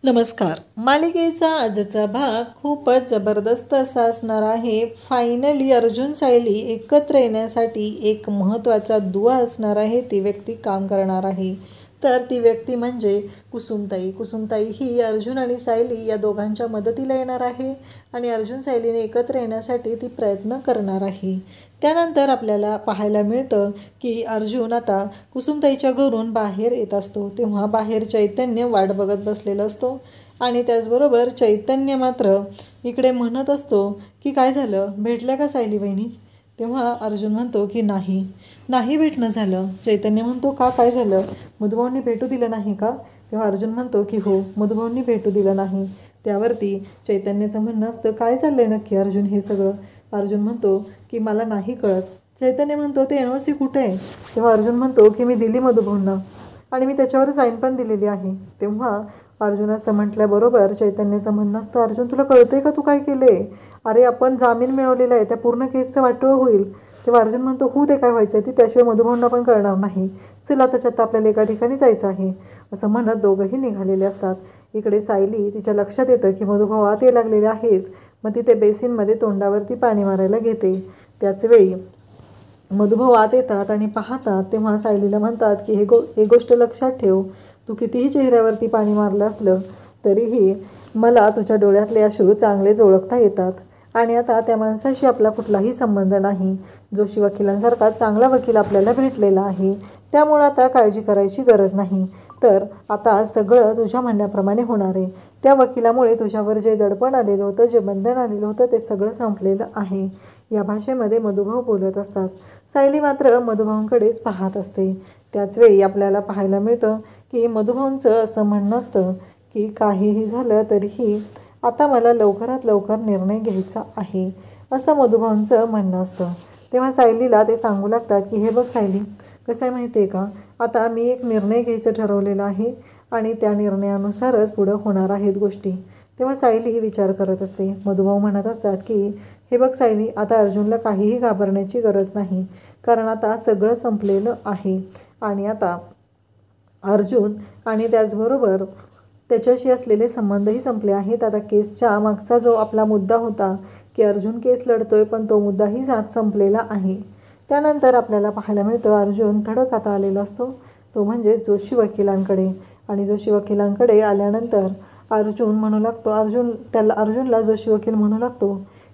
नमस्कार. मालिकेचा आजचा भाग खूपच जबरदस्त असा असणार आहे. फायनली अर्जुन सायली एकत्र येण्यासाठी एक महत्त्वाचा दुवा असणार आहे. ती व्यक्ती काम करणार आहे. तर ती व्यक्ती म्हणजे कुसुमताई. कुसुमताई ही अर्जुन आणि सायली या दोघांच्या मदतीला येणार आहे आणि अर्जुन सायलीने एकत्र येण्यासाठी ती प्रयत्न करणार आहे. त्यानंतर आपल्याला पाहायला मिळतं की अर्जुन आता कुसुमताईच्या घरून बाहेर येत असतो. तेव्हा बाहेर चैतन्य वाट बघत बसलेला असतो आणि त्याचबरोबर चैतन्य मात्र इकडे म्हणत असतो की काय झालं, भेटल्या का सायली बहिणी? तेव्हा अर्जुन म्हणतो की नाही भेटणं झालं. चैतन्य म्हणतो का, काय झालं? मधुभाऊंनी भेटू दिलं नाही का? तेव्हा अर्जुन म्हणतो की हो, मधुभाऊंनी भेटू दिलं नाही. त्यावरती चैतन्याचं म्हणणं असतं काय चाललंय नक्की अर्जुन हे सगळं? अर्जुन म्हणतो की मला नाही कळत. चैतन्य म्हणतो ते NOC कुठे आहे? तेव्हा अर्जुन म्हणतो की मी दिली मधुभाऊंना आणि मी त्याच्यावर साईन पण दिलेली आहे. तेव्हा अर्जुन असं म्हटल्याबरोबर चैतन्याचं म्हणणं असतं अर्जुन तुला कळतंय का तू काय केले? अरे आपण जामीन मिळवलेला आहे, त्या पूर्ण केसचं वाटोळं होईल. तेव्हा अर्जुन म्हणतो हो ते काय व्हायचं आहे, ती त्याशिवाय मधुभाऊंना पण कळणार नाही. चला त्याच्यात आपल्याला एका ठिकाणी जायचं आहे. असं म्हणत दोघंही निघालेले असतात. इकडे सायली तिच्या लक्षात येतं की मधुभाऊ आत यायला लागलेले आहेत. मग ती ते बेसिनमध्ये तोंडावरती पाणी मारायला घेते. त्याचवेळी मधुभाऊ आत येतात आणि पाहतात. तेव्हा सायलीला म्हणतात की हे गोष्ट लक्षात ठेव, तू कितीही चेहऱ्यावरती पाणी मारलं असलं तरीही मला तुझ्या डोळ्यातले अश्रू चांगलेच ओळखता येतात आणि आता त्या माणसाशी आपला कुठलाही संबंध नाही. जोशी वकिलांसारखा चांगला वकील आपल्याला भेटलेला आहे, त्यामुळं आता काळजी करायची गरज नाही. तर आता सगळं तुझ्या म्हणण्याप्रमाणे होणार आहे. त्या वकिलामुळे तुझ्यावर जे दडपण आलेलं होतं, जे बंधन आलेलं होतं ते सगळं संपलेलं आहे. या भाषेमध्ये मधुभाऊ बोलत असतात. सायली मात्र मधुभाऊंकडेच पाहत असते. त्याचवेळी आपल्याला पाहायला मिळतं की मधुभाऊंचं असं म्हणणं असतं की काहीही झालं तरीही आता मला लवकरात लवकर निर्णय घ्यायचा आहे, असं मधुभाऊंचं म्हणणं असतं. तेव्हा सायलीला ते सांगू लागतात की हे बघ सायली, कसं आहे माहिती आहे का, आता मी एक निर्णय घ्यायचं ठरवलेलं आहे आणि त्या निर्णयानुसारच पुढं होणार आहेत गोष्टी. तेव्हा सायली विचार करत असते. मधुभाऊ म्हणत असतात की हे बघ सायली, आता अर्जुनला काहीही घाबरण्याची गरज नाही, कारण आता सगळं संपलेलं आहे आणि आता अर्जुन आणि त्याचबरोबर त्याच्याशी असलेले संबंधही संपले आहेत. आता केसच्या मागचा जो आपला मुद्दा होता की अर्जुन केस लढतोय, पण तो मुद्दाही संपलेला आहे. त्यानंतर आपल्याला पाहायला मिळतं अर्जुन थडक आता आलेला असतो, तो म्हणजे जोशी वकिलांकडे. आणि जोशी वकिलांकडे आल्यानंतर अर्जुन म्हणू लागतो, अर्जुनला जोशी वकील म्हणू लागतो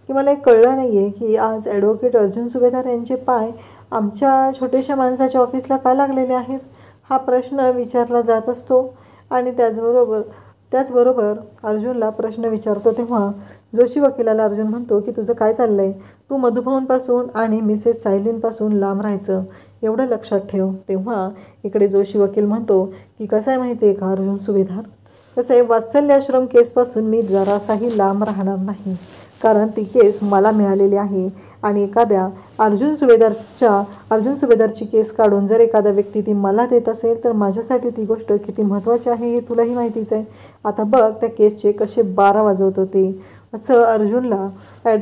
की मला एक कळलं नाही आहे की आज ॲडव्होकेट अर्जुन सुभेदार यांचे पाय आमच्या छोट्याशा माणसाच्या ऑफिसला का लागलेले आहेत, हा प्रश्न विचारला जात असतो. आणि त्याचबरोबर अर्जुनला प्रश्न विचारतो. तेव्हा जोशी वकिलाला अर्जुन म्हणतो की तुझं काय चाललं आहे, तू मधुभाऊंपासून आणि मिसेस सायलींपासून लांब राहायचं, एवढं लक्षात ठेव. तेव्हा इकडे जोशी वकील म्हणतो की कसं आहे माहिती आहे का अर्जुन सुभेदार, कसं आहे, वात्सल्याश्रम केसपासून मी जरासाही लांब राहणार नाही, कारण ती केस मला मिळालेली आहे आणि एखाद्या अर्जुन सुभेदारची केस काढून जर एखादा व्यक्ती ती मला देत असेल तर माझ्यासाठी ती गोष्ट किती महत्त्वाची आहे हे तुलाही माहितीच आहे. आता बघ त्या केसचे कसे 12 वाजवत होते, असं अर्जुनला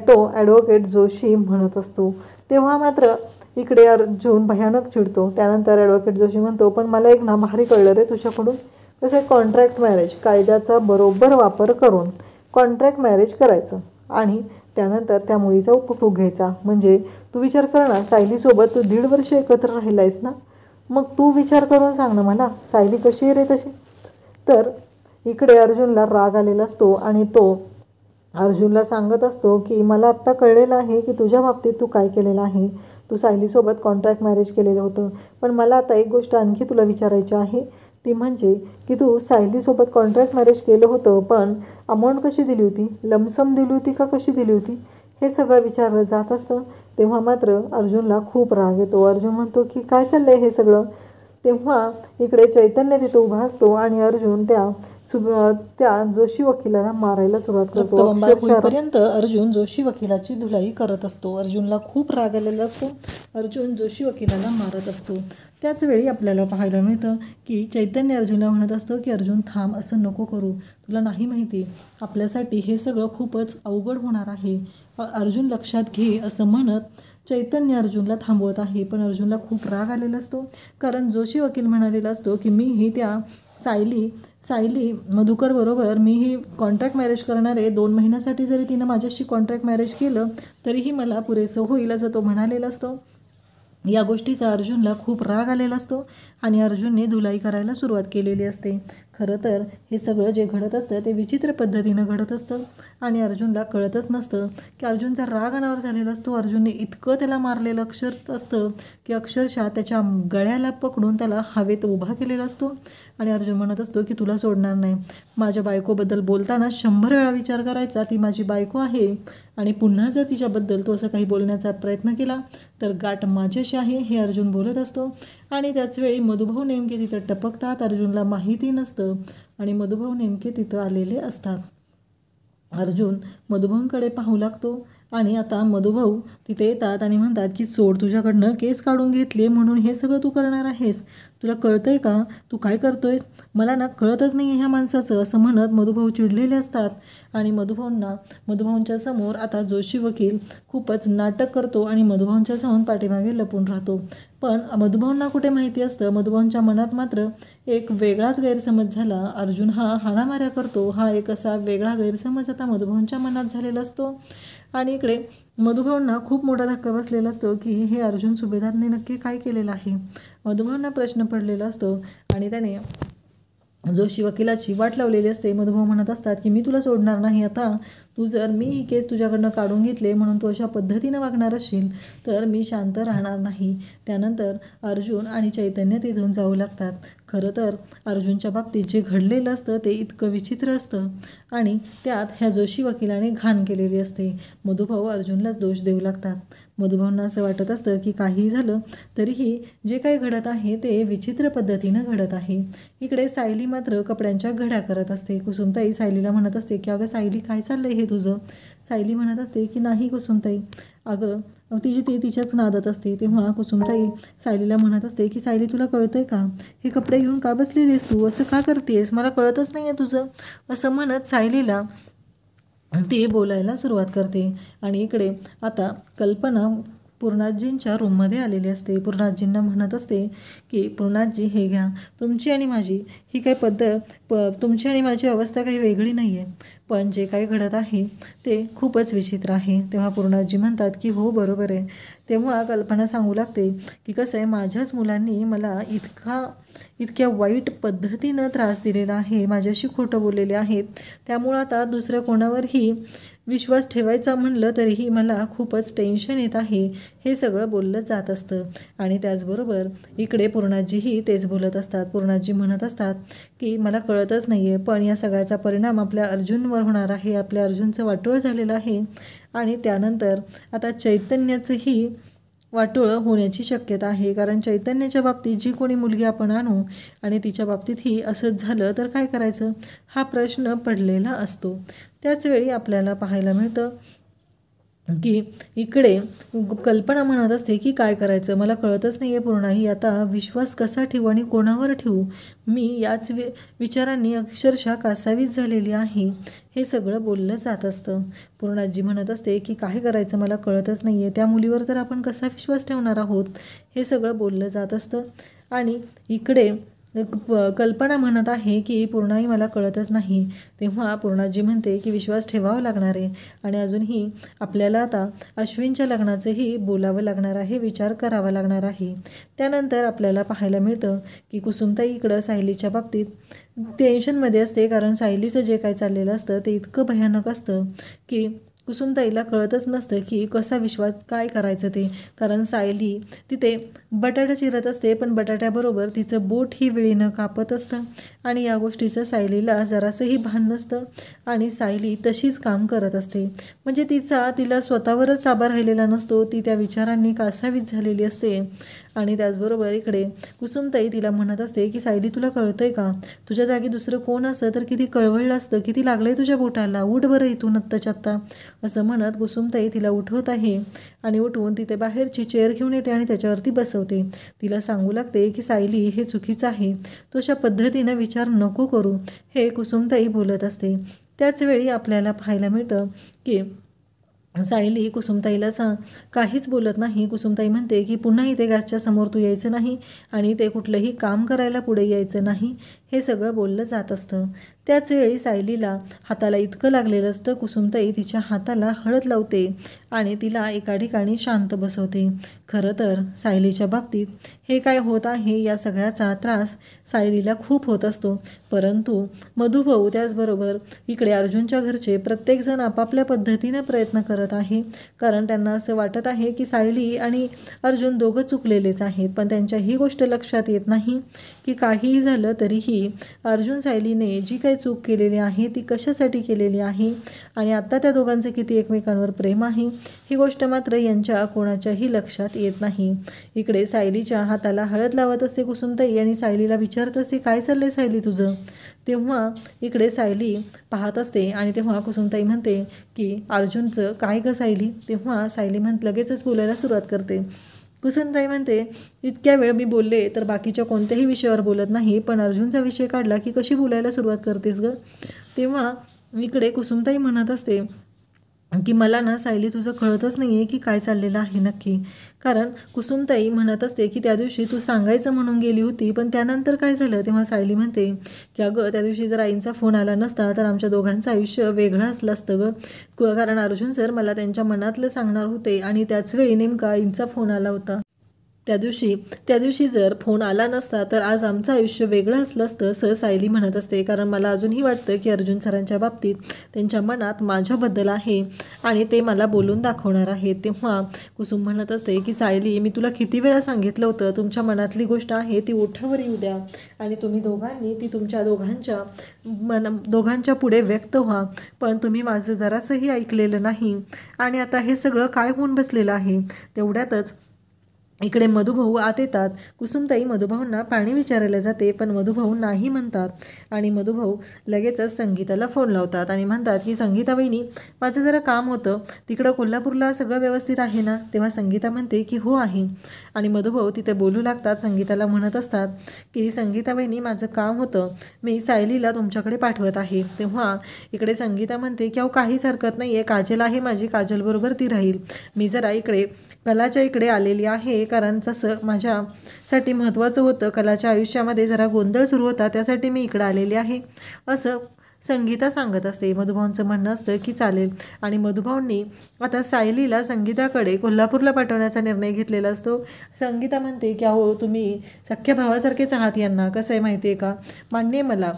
तो ॲडव्होकेट जोशी म्हणत असतो. तेव्हा मात्र इकडे अर्जुन भयानक चिडतो. त्यानंतर ॲडव्होकेट जोशी म्हणतो पण मला एक भारी कळलं रे तुझ्याकडून, कसं आहे, कॉन्ट्रॅक्ट मॅरेज कायद्याचा बरोबर वापर करून कॉन्ट्रॅक्ट मॅरेज करायचं आणि त्यानंतर त्या मुलीचा उपभोग घ्यायचा. म्हणजे तू विचार कर ना, सायलीसोबत तू 1.5 वर्ष एकत्र राहिला आहेस ना, मग तू विचार करून सांग ना मला, सायली कशी आहे रे तशी. तर इकडे अर्जुनला राग आलेला असतो आणि तो अर्जुनला सांगत असतो की मला आत्ता कळलेलं आहे की तुझ्या बाबतीत तू काय केलेलं आहे. तू सायलीसोबत कॉन्ट्रॅक्ट मॅरेज केलेलं होतं, पण मला आता एक गोष्ट आणखी तुला विचारायची आहे, ती म्हणजे की तू सायलीसोबत कॉन्ट्रॅक्ट मॅरेज केलं होतं, पण अमाऊंट कशी दिली होती, लमसम दिली होती का कशी दिली होती, हे सगळं विचारलं जात असतं. तेव्हा मात्र अर्जुनला खूप राग येतो. अर्जुन म्हणतो की काय चाललं आहे हे सगळं. तेव्हा इकडे चैतन्य तिथं उभा असतो आणि अर्जुन त्या जोशी वकिलाला मारायला सुरुवात करतो. होईपर्यंत अर्जुन जोशी वकिलाची धुलाई करत असतो. अर्जुनला खूप राग आलेला असतो. अर्जुन जोशी वकिलाला मारत असतो. त्याचवेळी आपल्याला पाहायला मिळतं की चैतन्य अर्जुनला म्हणत असतं की अर्जुन थांब, असं नको करू, तुला नाही माहिती आपल्यासाठी हे सगळं खूपच अवघड होणार आहे, अर्जुन लक्षात घे, असं म्हणत चैतन्य अर्जुनला थांबवत आहे. पण अर्जुनला खूप राग आलेला असतो, कारण जोशी वकील म्हणालेला असतो की मीही त्या सायली मधुकर बरोबर मी ही कॉन्ट्रॅक्ट मॅरेज करणार आहे, 2 महिन्यासाठी जरी तिनं माझ्याशी कॉन्ट्रॅक्ट मॅरेज केलं तरीही मला पुरेसं होईल असं तो म्हणालेला असतो. या गोष्टीचा अर्जुनला खूप राग आलेला असतो आणि अर्जुनने धुलाई करायला सुरुवात केलेली असते. खरं तर हे सगळं जे घडत असतं ते विचित्र पद्धतीनं घडत असतं आणि अर्जुनला कळतच नसतं की अर्जुनचा राग अनावर झालेला असतो. अर्जुनने इतकं त्याला मारलेलं असतं की अक्षरशः त्याच्या गळ्याला पकडून त्याला हवेत उभा केलेला असतो आणि अर्जुन म्हणत असतो की तुला सोडणार नाही. माझ्या बायकोबद्दल बोलताना 100 वेळा विचार करायचा, ती माझी बायको आहे आणि पुन्हा जर तिच्याबद्दल तो असं काही बोलण्याचा प्रयत्न केला तर गाठ माझ्याशी आहे, हे अर्जुन बोलत असतो. आणि त्याचवेळी मधुभाऊ नेमके तिथं टपकतात. अर्जुनला माहिती नसतं आणि मधुभाऊ नेमके तिथं आलेले असतात. अर्जुन मधुभाऊंकडे पाहू लागतो आणि आता मधुभाऊ तिथे येतात आणि म्हणतात की सोड, तुझ्याकडनं केस काढून घेतली म्हणून हे सगळं तू करणार आहेस, तुला कळतंय का तू काय करतोयस, मला ना कळतच नाही ह्या माणसाचं, असं म्हणत मधुभाऊ चिडलेले असतात. आणि मधुभाऊंच्या समोर आता जोशी वकील खूपच नाटक करतो आणि मधुभाऊंच्या समोर पाठीमागे लपून राहतो. पण मधुभाऊंना कुठे माहिती असतं, मधुभाऊंच्या मनात मात्र एक वेगळाच गैरसमज झाला. अर्जुन हा हाणामाऱ्या करतो, हा एक असा वेगळा गैरसमज आता मधुभाऊंच्या मनात झालेला असतो. आणि इकडे मधुभाऊंना खूप मोठा धक्का बसलेला असतो की हे अर्जुन सुभेदारने नक्की काय केलेलं आहे. मधुभाऊंना प्रश्न पडलेला असतो आणि त्याने जोशी वकिलाची वाट लावलेली असते. मधुभाऊ म्हणत असतात की मी तुला सोडणार नाही, आता तू जर मी ही केस तुझ्याकडनं काढून घेतले म्हणून तू अशा पद्धतीनं वागणार असशील तर मी शांत राहणार नाही. त्यानंतर अर्जुन आणि चैतन्य तिथून जाऊ लागतात. खरं तर अर्जुनच्या बाबतीत जे घडलेलं असतं ते इतकं विचित्र असतं आणि त्यात ह्या जोशी वकिलाने घाण केलेली असते. मधुभाऊ अर्जुनलाच दोष देऊ लागतात. मधुभाऊंना असं वाटत असतं की काहीही झालं तरीही जे काही घडत आहे ते विचित्र पद्धतीनं घडत आहे. इकडे सायली मात्र कपड्यांच्या घड्या करत असते. कुसुमताई सायलीला म्हणत असते की अगं सायली काय चाललंय हे तुझं. सायली म्हणत असते की नाही कुसुमताई, अगं ती तिच्याच नादात असते. तेव्हा कुसुमताई सायलीला म्हणत असते की सायली तुला कळतंय का, हे कपडे घेऊन का बसलेलीस तू, असं का करतेस, मला कळतच नाही आहे तुझं, असं म्हणत सायलीला ती बोलायला सुरुवात करते. आणि इकडे आता कल्पना पूर्णाजींच्या रूममध्ये आलेली असते. पूर्णाजींना म्हणत असते की पूर्णाजी हे घ्या, तुमची आणि माझी ही काही तुमची आणि माझी अवस्था काही वेगळी नाही आहे, पण जे काही घडत आहे ते खूपच विचित्र आहे. तेव्हा पूर्णाजी म्हणतात की हो बरोबर आहे. तेव्हा कल्पना सांगू लागते की कसं आहे, माझ्याच मुलांनी मला इतक्या वाईट पद्धतीनं त्रास दिलेला आहे, माझ्याशी खोटं बोललेले आहेत, त्यामुळं आता दुसऱ्या कोणावरही विश्वास ठेवायचा म्हणलं तरीही मला खूपच टेन्शन येत आहे, हे सगळं बोललं जात असतं. आणि त्याचबरोबर इकडे पूर्णाजीही तेच बोलत असतात. पूर्णाजी म्हणत असतात की मला कळतच नाही आहे, पण या सगळ्याचा परिणाम आपल्या अर्जुनवर होणार आहे, आपल्या अर्जुनचं वाटोळ झालेलं आहे आणि त्यानंतर आता चैतन्याचंही वाटोळं होण्याची शक्यता आहे. कारण चैतन्याच्या बाबतीत जी कोणी मुलगी आपण आणू आणि तिच्या बाबतीतही असंच झालं तर काय करायचं, हा प्रश्न पडलेला असतो. त्याचवेळी आपल्याला पाहायला मिळतं की इकडे कल्पना म्हणत असते की काय करायचं मला कळतच नाही आहे पूर्णाही, आता विश्वास कसा ठेवू आणि कोणावर ठेवू, मी याच विचारांनी अक्षरशः कासावीस झालेली आहे, हे सगळं बोललं जात असतं. पूर्णाजी म्हणत असते की काय करायचं मला कळतच नाही आहे, त्या मुलीवर तर आपण कसा विश्वास ठेवणार आहोत, हे सगळं बोललं जात असतं. आणि इकडे कल्पना म्हणत आहे की पूर्णाही मला कळतच नाही. तेव्हा पूर्णाजी म्हणते की विश्वास ठेवावा लागणार आहे आणि अजूनही आपल्याला आता अश्विनच्या लग्नाचंही बोलावं लागणार आहे, विचार करावा लागणार आहे. त्यानंतर आपल्याला पाहायला मिळतं की कुसुमताई इकडं सायलीच्या बाबतीत टेन्शनमध्ये असते. कारण सायलीचं जे काय चाललेलं असतं ते इतकं भयानक असतं की कुसुमताईला कळतच नसतं की कसा विश्वास काय करायचं ते. कारण सायली तिथे बटाटा चिरत असते, पण बटाट्याबरोबर तिचं बोटही विळीनं कापत असतं आणि या गोष्टीचं सायलीला जरासंही भान नसतं आणि सायली तशीच काम करत असते. म्हणजे तिला स्वतःवरच ताबा राहिलेला नसतो, ती त्या विचारांनी कासावीस झालेली असते. आणि त्याचबरोबर इकडे कुसुमताई तिला म्हणत असते की सायली तुला कळतंय का, तुझ्या जागी दुसरं कोण असतं तर किती कळवळलं असतं, किती लागलंय तुझ्या बोटाला, उठ बरं इथून आत्ताच्या आत्ता, असं म्हणत कुसुमताई तिला उठवत आहे आणि उठवून तिथे बाहेरची चेअर घेऊन येते आणि त्याच्यावरती बसवते. तिला सांगू लागते की सायली हे चुकीचं आहे, तो अशा पद्धतीनं विचार नको करू, हे कुसुमताई बोलत असते. त्याचवेळी आपल्याला पाहायला मिळतं की सायली कुसुमताईला काहीच बोलत नाही. कुसुमताई म्हणते की पुन्हा इथे गॅसच्या समोर तू यायचं नाही आणि ते कुठलंही काम करायला पुढे यायचं नाही, हे सगळं बोललं जात असतं. त्याच वेळी सायलीला हाताला इतकं लागलेलं असतं. कुसुमताई तिच्या हाताला हळद लावते आणि तिला एका ठिकाणी शांत बसवते. खरं तर सायलीच्या बाबतीत हे काय होत आहे या सगळ्याचा त्रास सायलीला खूप होत असतो. परंतु मधुभाऊ त्याचबरोबर इकडे अर्जुनच्या घरचे प्रत्येकजण आपापल्या पद्धतीनं प्रयत्न करत आहे. कारण त्यांना असं वाटत आहे की सायली आणि अर्जुन दोघं चुकलेलेच आहेत. पण त्यांच्या ही गोष्ट लक्षात येत नाही की काहीही झालं तरीही अर्जुन सायलीने जी काही चूक केलेली आहे ती कशासाठी केलेली आहे आणि आत्ता त्या दोघांचे किती एकमेकांवर प्रेम आहे ही गोष्ट मात्र यांच्या कोणाच्याही लक्षात येत नाही. इकडे सायलीच्या हाताला हळद लावत असते कुसुमताई आणि सायलीला विचारत असते, काय चाललंय सायली तुझं? तेव्हा इकडे सायली पाहत असते आणि तेव्हा कुसुमताई म्हणते की अर्जुनचं काय गं सायली? तेव्हा सायली लगेचच बोलायला सुरुवात करते. कुसुमताई म्हणते, इतक्या वेळ मी बोलले तर बाकीच्या कोणत्याही विषयावर बोलत नाही, पण अर्जुनचा विषय काढला की कशी बोलायला सुरुवात करतेस गं? तेव्हा इकडे कुसुमताई म्हणत असते की मला ना सायली तुझं कळतच नाही आहे की काय चाललेलं आहे नक्की. कारण कुसुमताई म्हणत असते की त्या दिवशी तू सांगायचं म्हणून गेली होती, पण त्यानंतर काय झालं? तेव्हा सायली म्हणते की अगं त्या दिवशी जर आईंचा फोन आला नसता तर आमच्या दोघांचं आयुष्य वेगळं असलं असतं गं. कारण अर्जुन सर मला त्यांच्या मनातलं सांगणार होते आणि त्याचवेळी नेमका आईंचा फोन आला होता. त्या दिवशी जर फोन आला नसता तर आज आमचं आयुष्य वेगळं असलं असतं असं सायली म्हणत असते. कारण मला अजूनही वाटतं की अर्जुन सरांच्या बाबतीत त्यांच्या मनात माझ्याबद्दल आहे आणि ते मला बोलून दाखवणार आहेत. तेव्हा कुसुम म्हणत असते की सायली, मी तुला किती वेळा सांगितलं होतं तुमच्या मनातली गोष्ट आहे ती ओठावर येऊ द्या आणि तुम्ही दोघांनी ती तुमच्या दोघांच्या पुढे व्यक्त व्हा, पण तुम्ही माझं जरासंही ऐकलेलं नाही आणि आता हे सगळं काय होऊन बसलेलं आहे. तेवढ्यातच इकडे मधुभाऊ आत येतात. कुसुमताई मधुभाऊंना पाणी विचारायला जाते, पण मधुभाऊ नाही म्हणतात आणि मधुभाऊ लगेचच संगीताला फोन लावतात आणि म्हणतात की संगीता वहिनी, माझं जरा काम होतं, तिकडं कोल्हापूरला सगळं व्यवस्थित आहे ना? तेव्हा संगीता म्हणते की हो आहे आणि मधुभाऊ तिथे बोलू लागतात. संगीताला म्हणत असतात की संगीता वहिनी, माझं काम होतं, मी सायलीला तुमच्याकडे पाठवत आहे. तेव्हा इकडे संगीता म्हणते की अहो काहीच हरकत नाही आहे, काजल आहे माझी, काजलबरोबर ती राहील. मी जरा इकडे कलाच्या इकडे आलेली आहे कारण जसं माझ्यासाठी महत्त्वाचं होतं, कलाच्या आयुष्यामध्ये जरा गोंधळ सुरू होता त्यासाठी मी इकडं आलेली आहे असं संगीता सांगत असते. मधुभाऊंचं म्हणणं असतं की चालेल आणि मधुभाऊंनी आता सायलीला संगीताकडे कोल्हापूरला पाठवण्याचा निर्णय घेतलेला असतो. संगीता म्हणते की अहो तुम्ही सख्या भावासारखेच आहात यांना, कसं आहे माहिती आहे का, मान्य आहे मला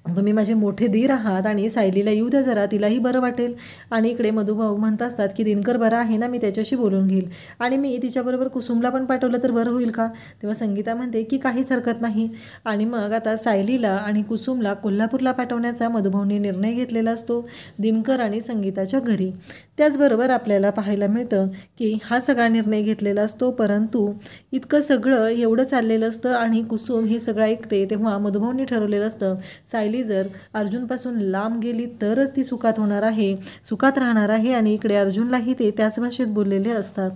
तुम्ही माझे मोठे धीर आहात आणि सायलीला येऊ द्या जरा, तिलाही बरं वाटेल. आणि इकडे मधुभाऊ म्हणत असतात की दिनकर बरा आहे ना, मी त्याच्याशी बोलून घेईल आणि मी तिच्याबरोबर कुसुमला पण पाठवलं तर बरं होईल का? तेव्हा संगीता म्हणते की काहीच हरकत नाही आणि मग आता सायलीला आणि कुसुमला कोल्हापूरला पाठवण्याचा मधुभाऊंनी निर्णय घेतलेला असतो दिनकर आणि संगीताच्या घरी. त्याचबरोबर आपल्याला पाहायला मिळतं की हा सगळा निर्णय घेतलेला असतो, परंतु इतकं सगळं एवढं चाललेलं असतं आणि कुसुम हे सगळं ऐकते. तेव्हा मधुभाऊंनी ठरवलेलं असतं सायली जर अर्जुनपासून लांब गेली तरच ती सुखात राहणार आहे आणि इकडे अर्जुनलाही ते त्याच भाषेत बोललेले असतात.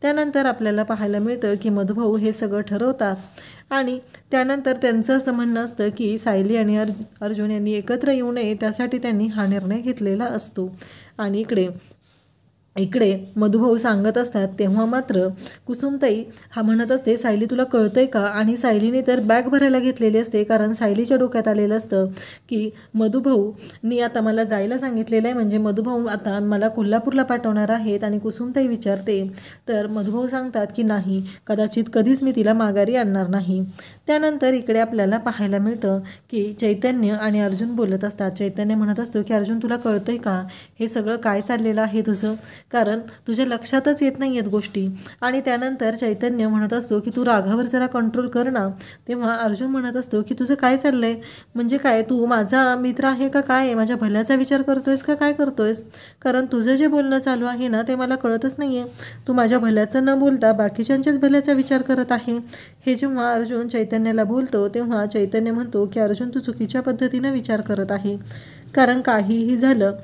त्यानंतर आपल्याला पाहायला मिळतं की मधुभाऊ हे सगळं ठरवतात आणि त्यानंतर त्यांचं असं म्हणणं असतं की सायली आणि अर्जुन यांनी एकत्र येऊ नये त्यासाठी त्यांनी हा निर्णय घेतलेला असतो. आणि इकडे मधुभाऊ सांगत असतात तेव्हा मात्र कुसुमताई म्हणत असते, सायली तुला कळतंय का? आणि सायलीने तर बॅग भरायला घेतलेली असते कारण सायलीच्या डोक्यात आलेलं असतं की मधुभाऊनी आता मला जायला सांगितलेलं आहे, म्हणजे मधुभाऊ आता मला कोल्हापूरला पाठवणार आहेत. आणि कुसुमताई विचारते तर मधुभाऊ सांगतात की नाही, कदाचित कधीच मी तिला माघारी आणणार नाही. त्यानंतर इकडे आपल्याला पाहायला मिळतं की चैतन्य आणि अर्जुन बोलत असतात. चैतन्य म्हणत असतो की अर्जुन तुला कळतंय का हे सगळं काय चाललेलं आहे तुझं, कारण तुझ्या लक्षातच येत नाही आहेत गोष्टी. आणि त्यानंतर चैतन्य म्हणत असतो की तू रागावर जरा कंट्रोल कर ना. तेव्हा अर्जुन म्हणत असतो की तुझं काय चाललंय, म्हणजे काय तू माझा मित्र आहे का काय, माझ्या भल्याचा विचार करतोयस का काय करतोयस? कारण तुझं जे बोलणं चालू आहे ना ते मला कळतच नाही आहे, तू माझ्या भल्याचं न बोलता बाकीच्यांच्याच भल्याचा विचार करत आहे. हे जेव्हा अर्जुन चैतन्याला बोलतो तेव्हा चैतन्य म्हणतो की अर्जुन तू चुकीच्या पद्धतीनं विचार करत आहे, कारण काहीही झालं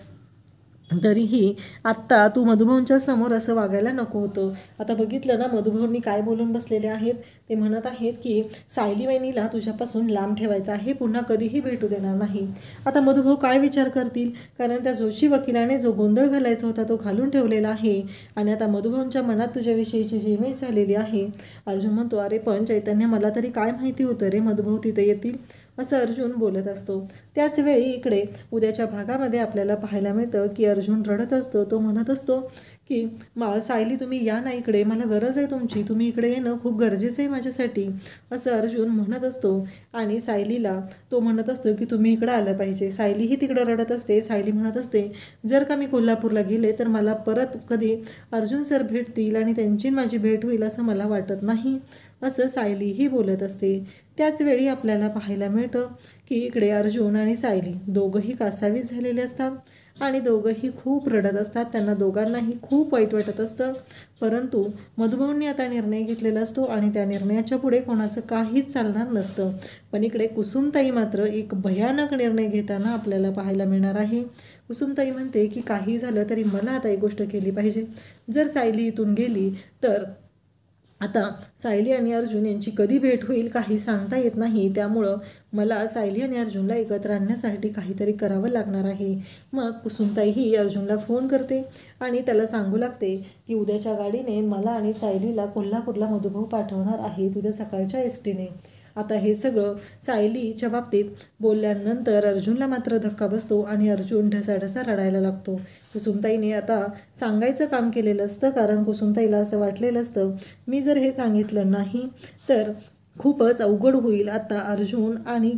तरीही आत्ता तू मधुभाऊंच्या समोर असं वागायला नको होतं. आता बघितलं ना मधुभाऊंनी काय बोलून बसलेले आहेत. ते म्हणत आहेत की सायली वहिनीला तुझ्यापासून लांब ठेवायचं आहे, पुन्हा कधीही भेटू देणार नाही. आता मधुभाऊ काय विचार करतील, कारण त्या जोशी वकिलाने जो गोंधळ घालायचा होता तो घालून ठेवलेला आहे आणि आता मधुभाऊंच्या मनात तुझ्याविषयीची जिमेज झालेली आहे. अर्जुन म्हणतो, अरे पण चैतन्य, मला तरी काय माहिती होतं रे मधुभाऊ तिथे येतील, असं अर्जुन बोलत असतो. त्याच वेळी इकडे उद्याच्या भागामध्ये आपल्याला पाहायला मिळतं की अर्जुन रडत असतो. तो म्हणत असतो की सायली तुम्ही या ना इकडे, मला गरज आहे तुमची, तुम्ही इकडे येणं खूप गरजेचं आहे माझ्यासाठी, असं अर्जुन म्हणत असतो. आणि सायलीला तो म्हणत असतो की तुम्ही इकडं आलं पाहिजे. सायलीही तिकडं रडत असते. सायली म्हणत असते, जर का मी कोल्हापूरला गेले तर मला परत कधी अर्जुन सर भेटतील आणि त्यांची माझी भेट होईल असं मला वाटत नाही, असं सायलीही बोलत असते. त्याच वेळी आपल्याला पाहायला मिळतं की इकडे अर्जुन आणि सायली दोघंही कासावीस झालेले असतात आणि दोघंही खूप रडत असतात. त्यांना दोघांनाही खूप वाईट वाटत असतं. परंतु मधुभाऊंनी आता निर्णय घेतलेला असतो आणि त्या निर्णयाच्या पुढे कोणाचं काहीच चालणार नसतं. पण इकडे कुसुमताई मात्र एक भयानक निर्णय घेताना आपल्याला पाहायला मिळणार आहे. कुसुमताई म्हणते की काही झालं तरी मला आता एक गोष्ट केली पाहिजे. जर सायली इथून गेली तर आता सायली आणि अर्जुन यांची कधी भेट होईल काही सांगता येत नाही. त्यामुळं मला सायली आणि अर्जुनला एकत्र आणण्यासाठी काहीतरी करावं लागणार आहे. मग कुसुमताई ही अर्जुनला फोन करते आणि त्याला सांगू लागते की उद्याच्या गाडीने मला आणि सायलीला कोल्हापूरला मधुभाऊ पाठवणार आहेत, उद्या सकाळच्या एसटीने. आता हे सगळं सायलीच्या बाबतीत बोलल्यानंतर अर्जुनला मात्र धक्का बसतो आणि अर्जुन ढसाढसा रडायला लागतो. कुसुमताईने आता सांगायचं काम केलेलं असतं, कारण कुसुमताईला असं वाटलेलं असतं मी जर हे सांगितलं नाही तर खूपच अवघड होईल. आता अर्जुन आणि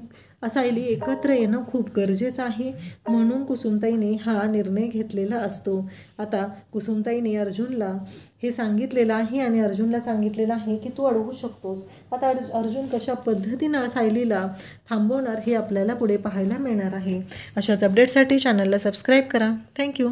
सायली एकत्र येणं खूप गरजेचं आहे, म्हणून कुसुमताईने हा निर्णय घेतलेला असतो. आता कुसुमताईने अर्जुनला हे सांगितलेलं आहे आणि अर्जुनला सांगितलेलं आहे की तू अडवू शकतोस. आता अर्जुन कशा पद्धतीनं सायलीला थांबवणार हे आपल्याला पुढे पाहायला मिळणार आहे. अशाच अपडेटसाठी चॅनलला सबस्क्राईब करा. थँक्यू.